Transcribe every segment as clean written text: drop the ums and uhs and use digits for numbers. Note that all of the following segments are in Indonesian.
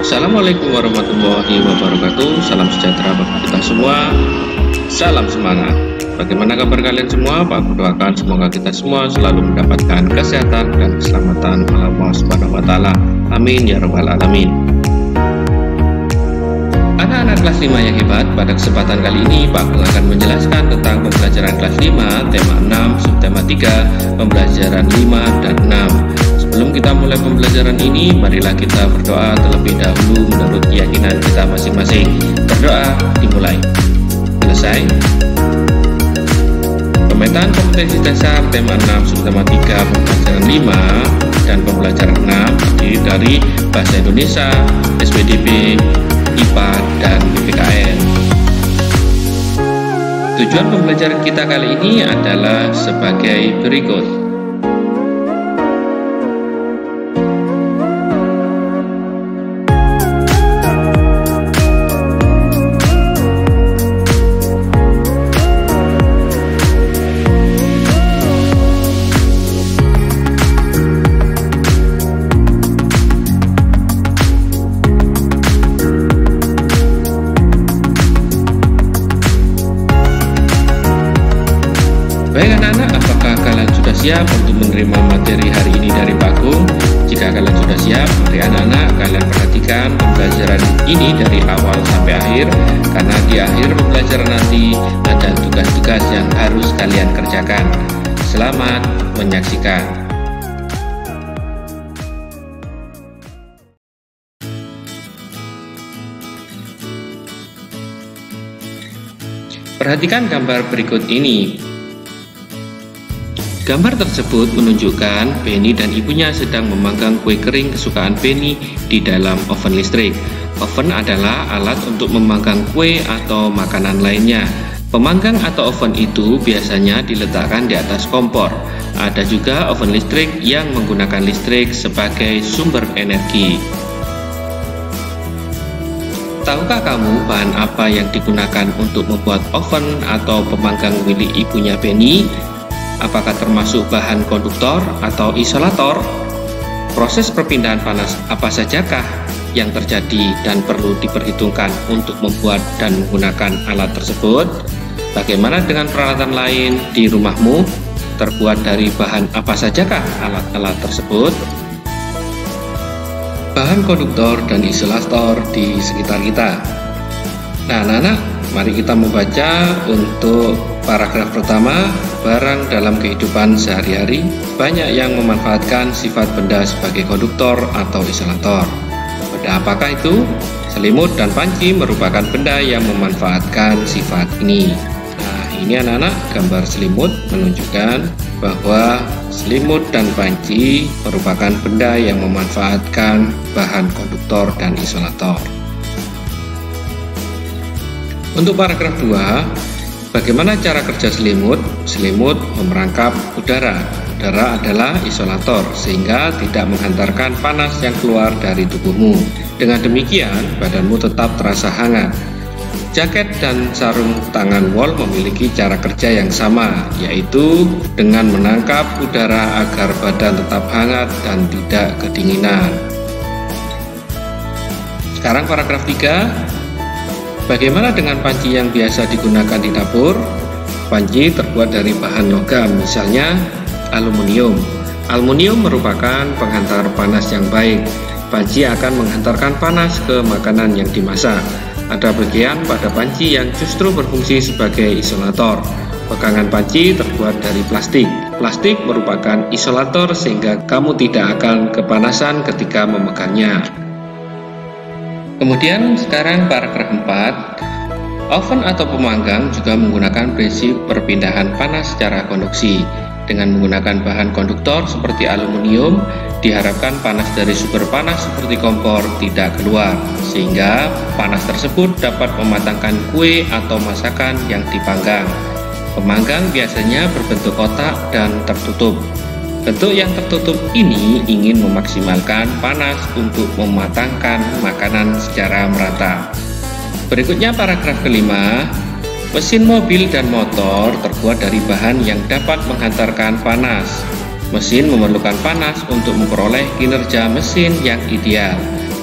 Assalamualaikum warahmatullahi wabarakatuh. Salam sejahtera bagi kita semua. Salam semangat. Bagaimana kabar kalian semua? Aku doakan semoga kita semua selalu mendapatkan kesehatan dan keselamatan Allah Subhanahu wa taala. Amin ya rabbal alamin. Anak-anak kelas 5 yang hebat, pada kesempatan kali ini Pak Agung akan menjelaskan tentang pembelajaran kelas 5, tema 6, subtema 3, pembelajaran 5 dan 6. Sebelum kita mulai pembelajaran ini, marilah kita berdoa terlebih dahulu menurut keyakinan kita masing-masing. Berdoa dimulai. Selesai. Pemetaan kompetensi dasar tema 6, subtema 3, pembelajaran 5 dan pembelajaran 6 terdiri dari Bahasa Indonesia, SPDB, IPA, dan PPKN. Tujuan pembelajaran kita kali ini adalah sebagai berikut. Baik anak-anak, apakah kalian sudah siap untuk menerima materi hari ini dari Pak Agung? Jika kalian sudah siap, mari anak-anak kalian perhatikan pembelajaran ini dari awal sampai akhir, karena di akhir pembelajaran nanti ada tugas-tugas yang harus kalian kerjakan. Selamat menyaksikan. Perhatikan gambar berikut ini. Gambar tersebut menunjukkan Benny dan ibunya sedang memanggang kue kering kesukaan Benny di dalam oven listrik. Oven adalah alat untuk memanggang kue atau makanan lainnya. Pemanggang atau oven itu biasanya diletakkan di atas kompor. Ada juga oven listrik yang menggunakan listrik sebagai sumber energi. Tahukah kamu bahan apa yang digunakan untuk membuat oven atau pemanggang milik ibunya Benny? Apakah termasuk bahan konduktor atau isolator? Proses perpindahan panas apa sajakah yang terjadi dan perlu diperhitungkan untuk membuat dan menggunakan alat tersebut? Bagaimana dengan peralatan lain di rumahmu? Terbuat dari bahan apa sajakah alat-alat tersebut? Bahan konduktor dan isolator di sekitar kita. Nah, anak-anak, mari kita membaca untuk paragraf pertama. Barang dalam kehidupan sehari-hari banyak yang memanfaatkan sifat benda sebagai konduktor atau isolator. Benda apakah itu? Selimut dan panci merupakan benda yang memanfaatkan sifat ini. Nah, ini anak-anak, gambar selimut menunjukkan bahwa selimut dan panci merupakan benda yang memanfaatkan bahan konduktor dan isolator. Untuk paragraf 2, bagaimana cara kerja selimut? Selimut memerangkap udara. Udara adalah isolator sehingga tidak menghantarkan panas yang keluar dari tubuhmu. Dengan demikian, badanmu tetap terasa hangat. Jaket dan sarung tangan wol memiliki cara kerja yang sama, yaitu dengan menangkap udara agar badan tetap hangat dan tidak kedinginan. Sekarang paragraf 3. Bagaimana dengan panci yang biasa digunakan di dapur? Panci terbuat dari bahan logam, misalnya aluminium. Aluminium merupakan penghantar panas yang baik. Panci akan menghantarkan panas ke makanan yang dimasak. Ada bagian pada panci yang justru berfungsi sebagai isolator. Pegangan panci terbuat dari plastik. Plastik merupakan isolator sehingga kamu tidak akan kepanasan ketika memegangnya. Kemudian sekarang paragraf 4. Oven atau pemanggang juga menggunakan prinsip perpindahan panas secara konduksi. Dengan menggunakan bahan konduktor seperti aluminium, diharapkan panas dari sumber panas seperti kompor tidak keluar, sehingga panas tersebut dapat mematangkan kue atau masakan yang dipanggang. Pemanggang biasanya berbentuk kotak dan tertutup. Bentuk yang tertutup ini ingin memaksimalkan panas untuk mematangkan makanan secara merata. Berikutnya paragraf kelima. Mesin mobil dan motor terbuat dari bahan yang dapat menghantarkan panas. Mesin memerlukan panas untuk memperoleh kinerja mesin yang ideal.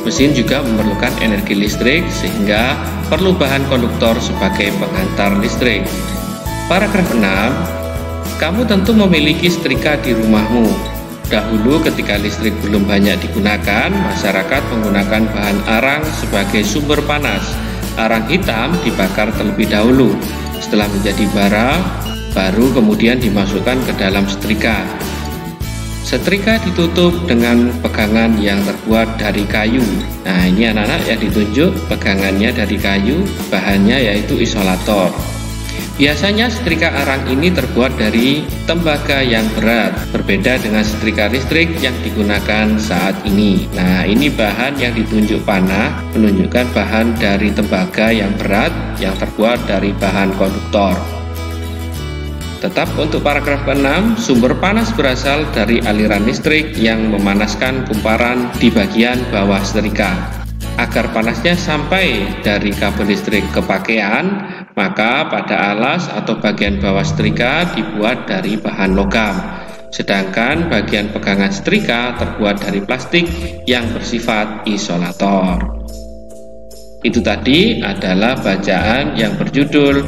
Mesin juga memerlukan energi listrik sehingga perlu bahan konduktor sebagai penghantar listrik. Paragraf 6. Kamu tentu memiliki setrika di rumahmu. Dahulu ketika listrik belum banyak digunakan, masyarakat menggunakan bahan arang sebagai sumber panas. Arang hitam dibakar terlebih dahulu. Setelah menjadi bara, baru kemudian dimasukkan ke dalam setrika. Setrika ditutup dengan pegangan yang terbuat dari kayu. Nah, ini anak-anak yang ditunjuk pegangannya dari kayu, bahannya yaitu isolator. Biasanya setrika arang ini terbuat dari tembaga yang berat, berbeda dengan setrika listrik yang digunakan saat ini. Nah, ini bahan yang ditunjuk panah menunjukkan bahan dari tembaga yang berat yang terbuat dari bahan konduktor. Tetap untuk paragraf ke-6, sumber panas berasal dari aliran listrik yang memanaskan kumparan di bagian bawah setrika. Agar panasnya sampai dari kabel listrik ke pakaian, maka pada alas atau bagian bawah setrika dibuat dari bahan logam. Sedangkan bagian pegangan setrika terbuat dari plastik yang bersifat isolator. Itu tadi adalah bacaan yang berjudul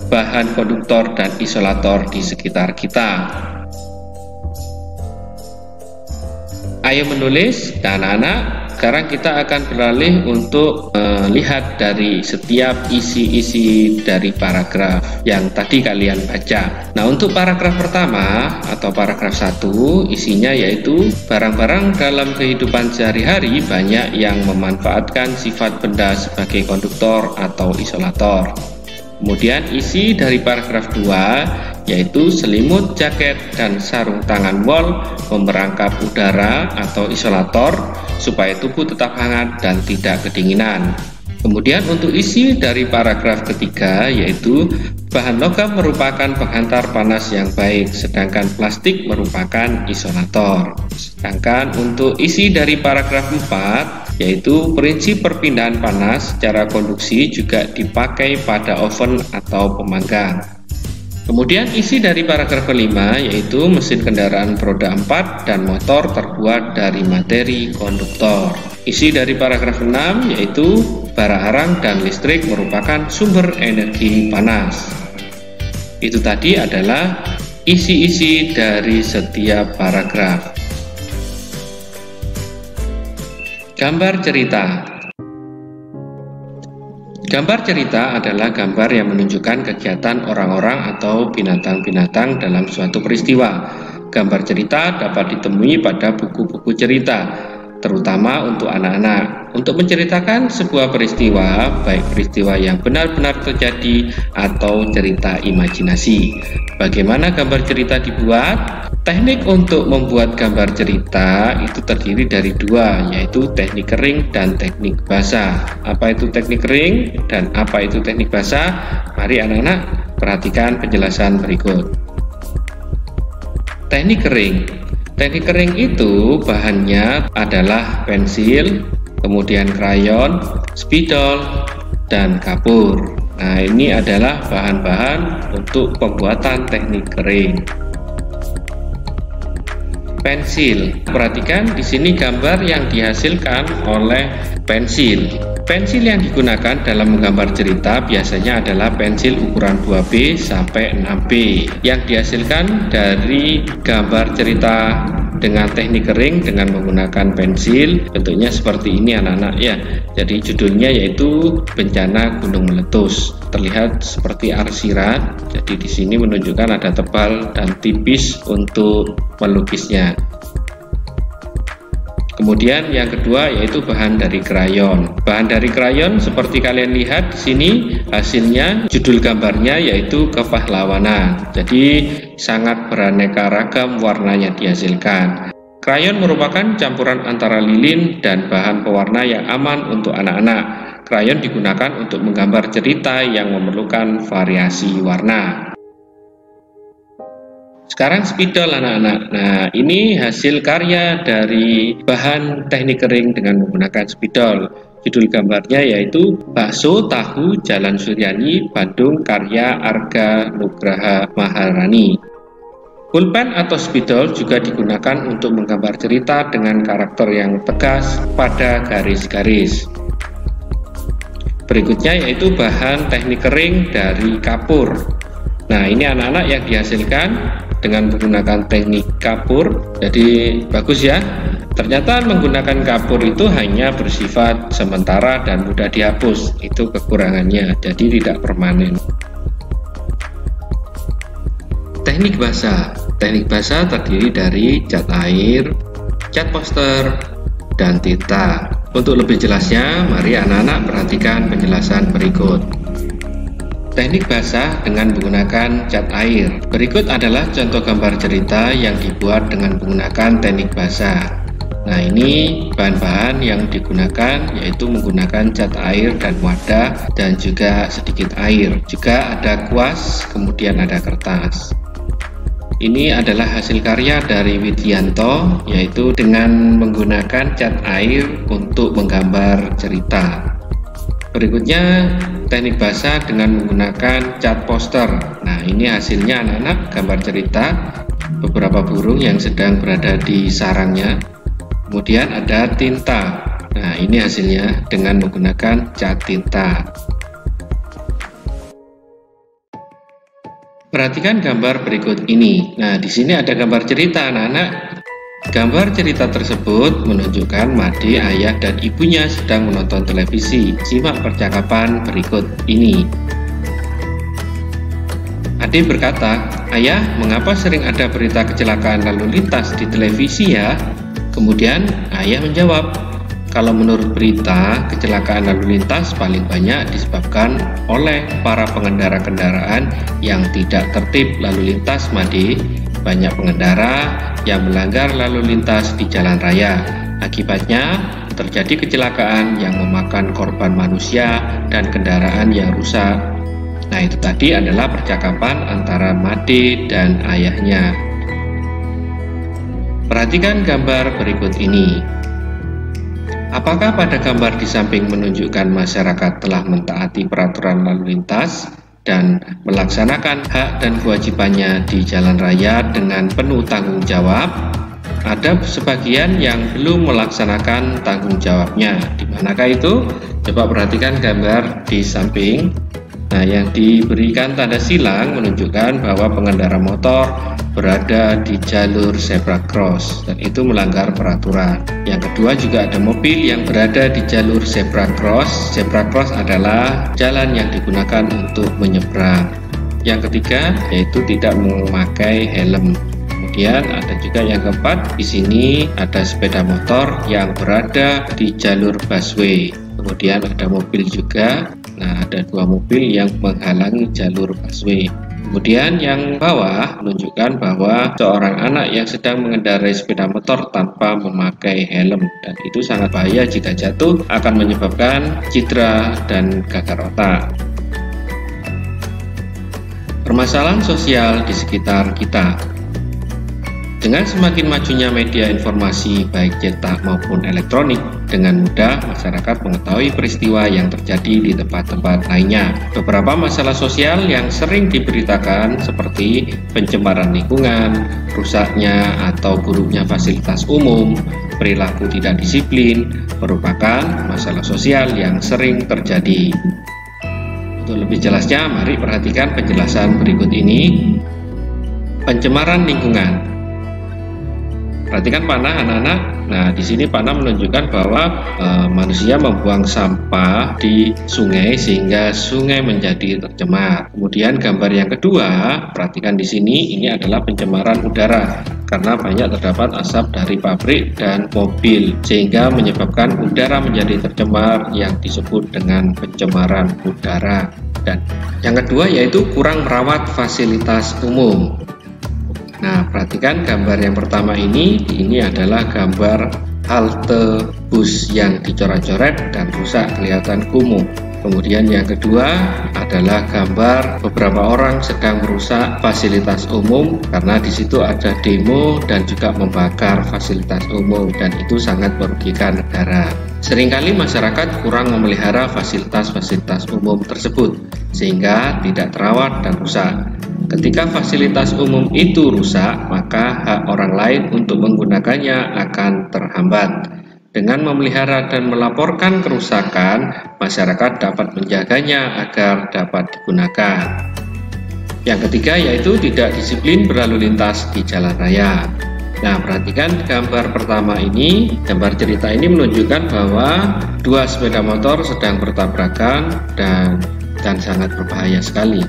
bahan konduktor dan isolator di sekitar kita. Ayo menulis, dan anak-anak, sekarang kita akan beralih untuk melihat dari setiap isi-isi dari paragraf yang tadi kalian baca. Nah, untuk paragraf pertama atau paragraf 1, isinya yaitu barang-barang dalam kehidupan sehari-hari banyak yang memanfaatkan sifat benda sebagai konduktor atau isolator. Kemudian isi dari paragraf 2 yaitu selimut, jaket, dan sarung tangan wol memerangkap udara atau isolator supaya tubuh tetap hangat dan tidak kedinginan. Kemudian untuk isi dari paragraf ketiga yaitu bahan logam merupakan penghantar panas yang baik, sedangkan plastik merupakan isolator. Sedangkan untuk isi dari paragraf 4 yaitu prinsip perpindahan panas secara konduksi juga dipakai pada oven atau pemanggang. Kemudian isi dari paragraf kelima yaitu mesin kendaraan roda 4 dan motor terbuat dari materi konduktor. Isi dari paragraf 6 yaitu bara arang dan listrik merupakan sumber energi panas. Itu tadi adalah isi-isi dari setiap paragraf. Gambar cerita. Gambar cerita adalah gambar yang menunjukkan kegiatan orang-orang atau binatang-binatang dalam suatu peristiwa. Gambar cerita dapat ditemui pada buku-buku cerita, terutama untuk anak-anak, untuk menceritakan sebuah peristiwa, baik peristiwa yang benar-benar terjadi atau cerita imajinasi. Bagaimana gambar cerita dibuat? Teknik untuk membuat gambar cerita itu terdiri dari dua, yaitu teknik kering dan teknik basah. Apa itu teknik kering dan apa itu teknik basah? Mari anak-anak perhatikan penjelasan berikut. Teknik kering. Teknik kering itu bahannya adalah pensil, kemudian krayon, spidol, dan kapur. Nah, ini adalah bahan-bahan untuk pembuatan teknik kering. Pensil. Perhatikan di sini gambar yang dihasilkan oleh pensil. Pensil yang digunakan dalam menggambar cerita biasanya adalah pensil ukuran 2B sampai 6B yang dihasilkan dari gambar cerita dengan teknik kering dengan menggunakan pensil. Bentuknya seperti ini anak-anak ya. Jadi judulnya yaitu bencana gunung meletus. Terlihat seperti arsirat. Jadi di sini menunjukkan ada tebal dan tipis untuk melukisnya. Kemudian yang kedua yaitu bahan dari krayon. Bahan dari krayon seperti kalian lihat di sini hasilnya, judul gambarnya yaitu kepahlawanan. Jadi sangat beraneka ragam warnanya dihasilkan. Krayon merupakan campuran antara lilin dan bahan pewarna yang aman untuk anak-anak. Krayon digunakan untuk menggambar cerita yang memerlukan variasi warna. Sekarang spidol anak-anak. Nah, ini hasil karya dari bahan teknik kering dengan menggunakan spidol. Judul gambarnya yaitu Bakso Tahu Jalan Suryani, Bandung, karya Arga Nugraha Maharani. Pulpen atau spidol juga digunakan untuk menggambar cerita dengan karakter yang tegas pada garis-garis. Berikutnya yaitu bahan teknik kering dari kapur. Nah, ini anak-anak yang dihasilkan dengan menggunakan teknik kapur. Jadi bagus ya. Ternyata menggunakan kapur itu hanya bersifat sementara dan mudah dihapus. Itu kekurangannya, jadi tidak permanen. Teknik basah. Teknik basah terdiri dari cat air, cat poster, dan tinta. Untuk lebih jelasnya, mari anak-anak perhatikan penjelasan berikut. Teknik basah dengan menggunakan cat air. Berikut adalah contoh gambar cerita yang dibuat dengan menggunakan teknik basah. Nah, ini bahan-bahan yang digunakan yaitu menggunakan cat air dan wadah dan juga sedikit air. Juga ada kuas, kemudian ada kertas. Ini adalah hasil karya dari Widianto, yaitu dengan menggunakan cat air untuk menggambar cerita. Berikutnya teknik basah dengan menggunakan cat poster. Nah, ini hasilnya anak-anak gambar cerita beberapa burung yang sedang berada di sarangnya. Kemudian ada tinta. Nah, ini hasilnya dengan menggunakan cat tinta. Perhatikan gambar berikut ini. Nah, di sini ada gambar cerita anak-anak. Gambar cerita tersebut menunjukkan Made, ayah dan ibunya sedang menonton televisi. Simak percakapan berikut ini. Ade berkata, "Ayah, mengapa sering ada berita kecelakaan lalu lintas di televisi ya?" Kemudian ayah menjawab, "Kalau menurut berita, kecelakaan lalu lintas paling banyak disebabkan oleh para pengendara kendaraan yang tidak tertib lalu lintas, Made. Banyak pengendara yang melanggar lalu lintas di jalan raya. Akibatnya, terjadi kecelakaan yang memakan korban manusia dan kendaraan yang rusak." Nah, itu tadi adalah percakapan antara Made dan ayahnya. Perhatikan gambar berikut ini. Apakah pada gambar di samping menunjukkan masyarakat telah mentaati peraturan lalu lintas dan melaksanakan hak dan kewajibannya di jalan raya dengan penuh tanggung jawab? Ada sebagian yang belum melaksanakan tanggung jawabnya. Di manakah itu? Coba perhatikan gambar di samping. Nah, yang diberikan tanda silang menunjukkan bahwa pengendara motor berada di jalur zebra cross dan itu melanggar peraturan. Yang kedua juga ada mobil yang berada di jalur zebra cross. Zebra cross adalah jalan yang digunakan untuk menyeberang. Yang ketiga yaitu tidak memakai helm. Kemudian ada juga yang keempat, di sini ada sepeda motor yang berada di jalur busway. Kemudian ada mobil juga. Nah, ada dua mobil yang menghalangi jalur busway. Kemudian yang bawah menunjukkan bahwa seorang anak yang sedang mengendarai sepeda motor tanpa memakai helm, dan itu sangat bahaya jika jatuh akan menyebabkan cedera dan gagal otak. Permasalahan sosial di sekitar kita. Dengan semakin majunya media informasi baik cetak maupun elektronik, dengan mudah masyarakat mengetahui peristiwa yang terjadi di tempat-tempat lainnya. Beberapa masalah sosial yang sering diberitakan seperti pencemaran lingkungan, rusaknya atau buruknya fasilitas umum, perilaku tidak disiplin, merupakan masalah sosial yang sering terjadi. Untuk lebih jelasnya, mari perhatikan penjelasan berikut ini. Pencemaran lingkungan. Perhatikan panah anak-anak. Nah, di sini panah menunjukkan bahwa manusia membuang sampah di sungai sehingga sungai menjadi tercemar. Kemudian gambar yang kedua, perhatikan di sini, ini adalah pencemaran udara karena banyak terdapat asap dari pabrik dan mobil sehingga menyebabkan udara menjadi tercemar yang disebut dengan pencemaran udara. Dan yang kedua yaitu kurang merawat fasilitas umum. Nah, perhatikan gambar yang pertama ini adalah gambar halte bus yang dicoret-coret dan rusak, kelihatan kumuh. Kemudian yang kedua adalah gambar beberapa orang sedang merusak fasilitas umum karena di situ ada demo dan juga membakar fasilitas umum, dan itu sangat merugikan negara. Seringkali masyarakat kurang memelihara fasilitas-fasilitas umum tersebut sehingga tidak terawat dan rusak. ketika fasilitas umum itu rusak, maka hak orang lain untuk menggunakannya akan terhambat. Dengan memelihara dan melaporkan kerusakan, masyarakat dapat menjaganya agar dapat digunakan. Yang ketiga yaitu tidak disiplin berlalu lintas di jalan raya. Nah, perhatikan gambar pertama ini, gambar cerita ini menunjukkan bahwa dua sepeda motor sedang bertabrakan dan sangat berbahaya sekali.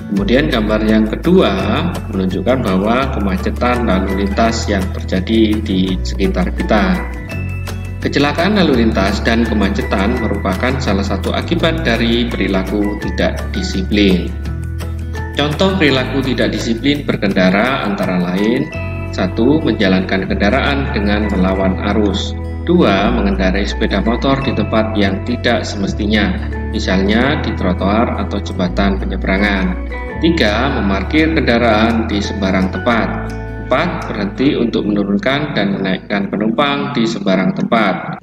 Kemudian gambar yang kedua menunjukkan bahwa kemacetan lalu lintas yang terjadi di sekitar kita. Kecelakaan lalu lintas dan kemacetan merupakan salah satu akibat dari perilaku tidak disiplin. Contoh perilaku tidak disiplin berkendara antara lain: 1. Menjalankan kendaraan dengan melawan arus. 2. Mengendarai sepeda motor di tempat yang tidak semestinya, misalnya di trotoar atau jembatan penyeberangan. 3. Memarkir kendaraan di sembarang tempat. 4. Berhenti untuk menurunkan dan menaikkan penumpang di sembarang tempat.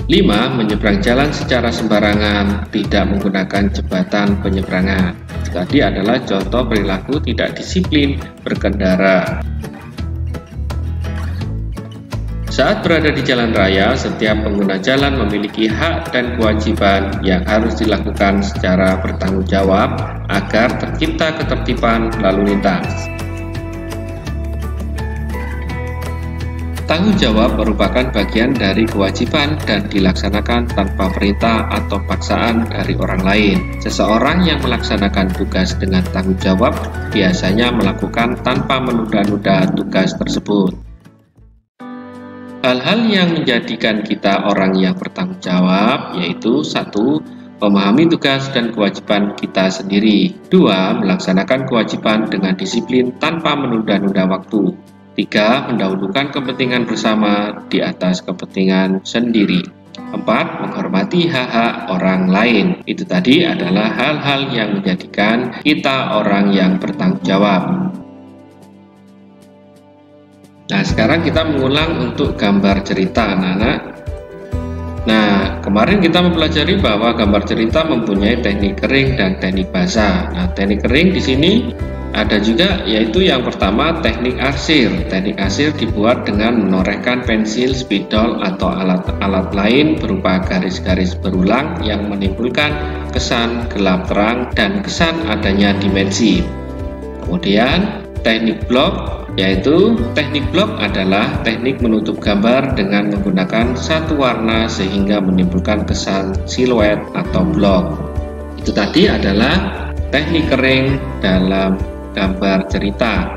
5. Menyeberang jalan secara sembarangan, tidak menggunakan jembatan penyeberangan. Itu tadi adalah contoh perilaku tidak disiplin berkendara. Saat berada di jalan raya, setiap pengguna jalan memiliki hak dan kewajiban yang harus dilakukan secara bertanggung jawab agar tercipta ketertiban lalu lintas. Tanggung jawab merupakan bagian dari kewajiban dan dilaksanakan tanpa perintah atau paksaan dari orang lain. Seseorang yang melaksanakan tugas dengan tanggung jawab biasanya melakukan tanpa menunda-nunda tugas tersebut. Hal-hal yang menjadikan kita orang yang bertanggung jawab yaitu 1. Memahami tugas dan kewajiban kita sendiri. 2. Melaksanakan kewajiban dengan disiplin tanpa menunda-nunda waktu. 3. Mendahulukan kepentingan bersama di atas kepentingan sendiri. 4. Menghormati hak-hak orang lain. Itu tadi adalah hal-hal yang menjadikan kita orang yang bertanggung jawab. Nah, sekarang kita mengulang untuk gambar cerita, anak-anak. Nah, kemarin kita mempelajari bahwa gambar cerita mempunyai teknik kering dan teknik basah. Nah, teknik kering di sini ada juga, yaitu yang pertama teknik arsir. Teknik arsir dibuat dengan menorehkan pensil, spidol atau alat-alat lain berupa garis-garis berulang yang menimbulkan kesan gelap terang dan kesan adanya dimensi. Kemudian teknik blok, yaitu teknik blok adalah teknik menutup gambar dengan menggunakan satu warna sehingga menimbulkan kesan siluet atau blok. Itu tadi adalah teknik kering dalam gambar cerita.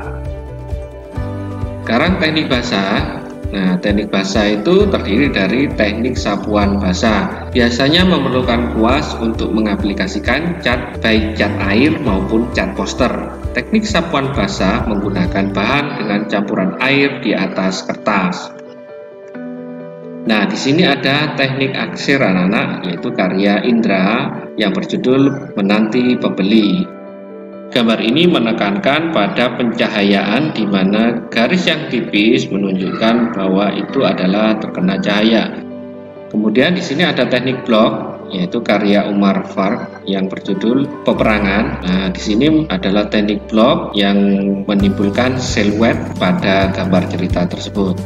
Sekarang teknik basah. Nah, teknik basah itu terdiri dari teknik sapuan basah. Biasanya memerlukan kuas untuk mengaplikasikan cat, baik cat air maupun cat poster. Teknik sapuan basah menggunakan bahan dengan campuran air di atas kertas. Nah, di sini ada teknik arsir, anak-anak, yaitu karya Indra yang berjudul Menanti Pembeli. Gambar ini menekankan pada pencahayaan di mana garis yang tipis menunjukkan bahwa itu adalah terkena cahaya. Kemudian di sini ada teknik blok, yaitu karya Umar Fark yang berjudul Peperangan. Nah, di sini adalah teknik blok yang menimbulkan siluet pada gambar cerita tersebut.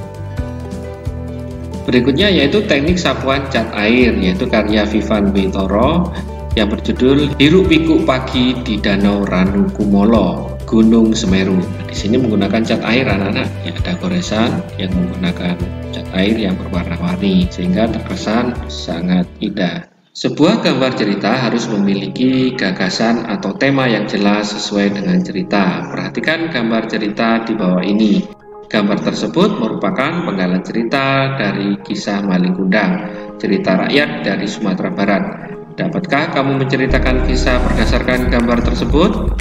Berikutnya yaitu teknik sapuan cat air, yaitu karya Vivan Witoro yang berjudul Hiruk Pikuk Pagi di Danau Ranukumolo, Gunung Semeru. Di sini menggunakan cat air, anak-anak. Ya, ada goresan yang menggunakan cat air yang berwarna-warni sehingga terkesan sangat indah. Sebuah gambar cerita harus memiliki gagasan atau tema yang jelas sesuai dengan cerita. Perhatikan gambar cerita di bawah ini. Gambar tersebut merupakan penggalan cerita dari kisah Malin Kundang, cerita rakyat dari Sumatera Barat. Dapatkah kamu menceritakan kisah berdasarkan gambar tersebut?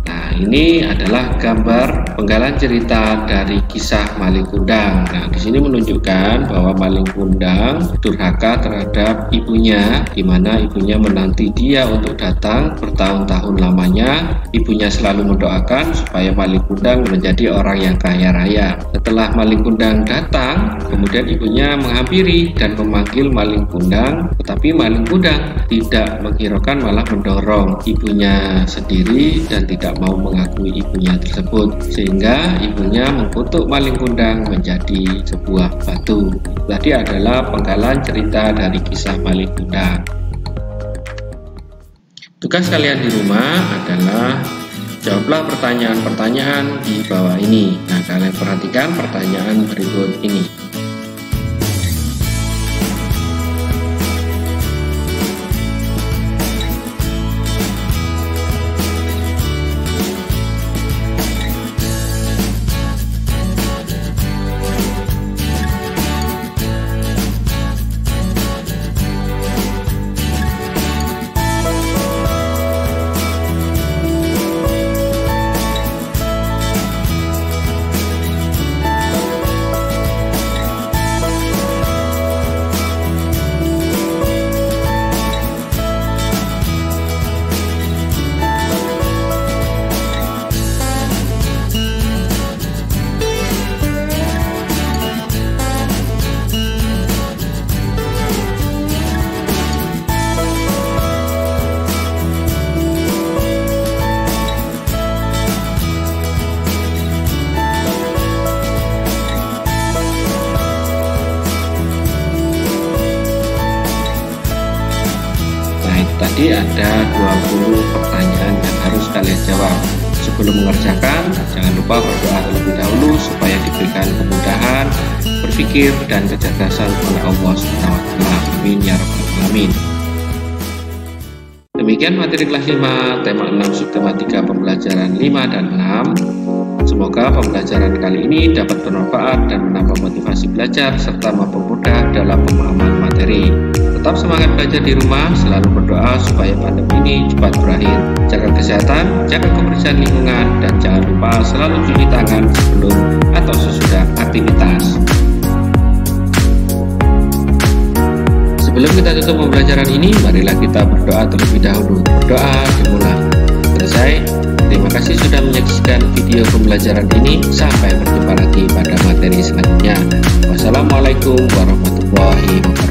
Nah, ini adalah gambar penggalan cerita dari kisah Malin Kundang. Nah, di sini menunjukkan bahwa Malin Kundang durhaka terhadap ibunya, di mana ibunya menanti dia untuk datang bertahun-tahun lamanya. Ibunya selalu mendoakan supaya Malin Kundang menjadi orang yang kaya raya. Setelah Malin Kundang datang, kemudian ibunya menghampiri dan memanggil Malin Kundang, tetapi Malin Kundang tidak menghiraukan, malah mendorong ibunya sendiri dan tidak mau mengakui ibunya tersebut, sehingga ibunya mengutuk maling kundang menjadi sebuah batu. Tadi adalah penggalan cerita dari kisah maling kundang. Tugas kalian di rumah adalah jawablah pertanyaan-pertanyaan di bawah ini. Nah, kalian perhatikan pertanyaan berikut ini. Tadi ada 20 pertanyaan yang harus kalian jawab. Sebelum mengerjakan, jangan lupa berdoa terlebih dahulu supaya diberikan kemudahan berpikir dan kecerdasan oleh Allah SWT. Amin ya rabbal alamin. Demikian materi kelas 5 tema 6 subtema 3 pembelajaran 5 dan 6. Semoga pembelajaran kali ini dapat bermanfaat dan menambah motivasi belajar serta mempermudah dalam pemahaman materi. Tetap semangat belajar di rumah, selalu berdoa supaya pandemi ini cepat berakhir. Jaga kesehatan, jaga kebersihan lingkungan, dan jangan lupa selalu cuci tangan sebelum atau sesudah aktivitas. Sebelum kita tutup pembelajaran ini, marilah kita berdoa terlebih dahulu. Berdoa dimulai. Selesai. Terima kasih sudah menyaksikan video pembelajaran ini. Sampai berjumpa lagi pada materi selanjutnya. Wassalamualaikum warahmatullahi wabarakatuh.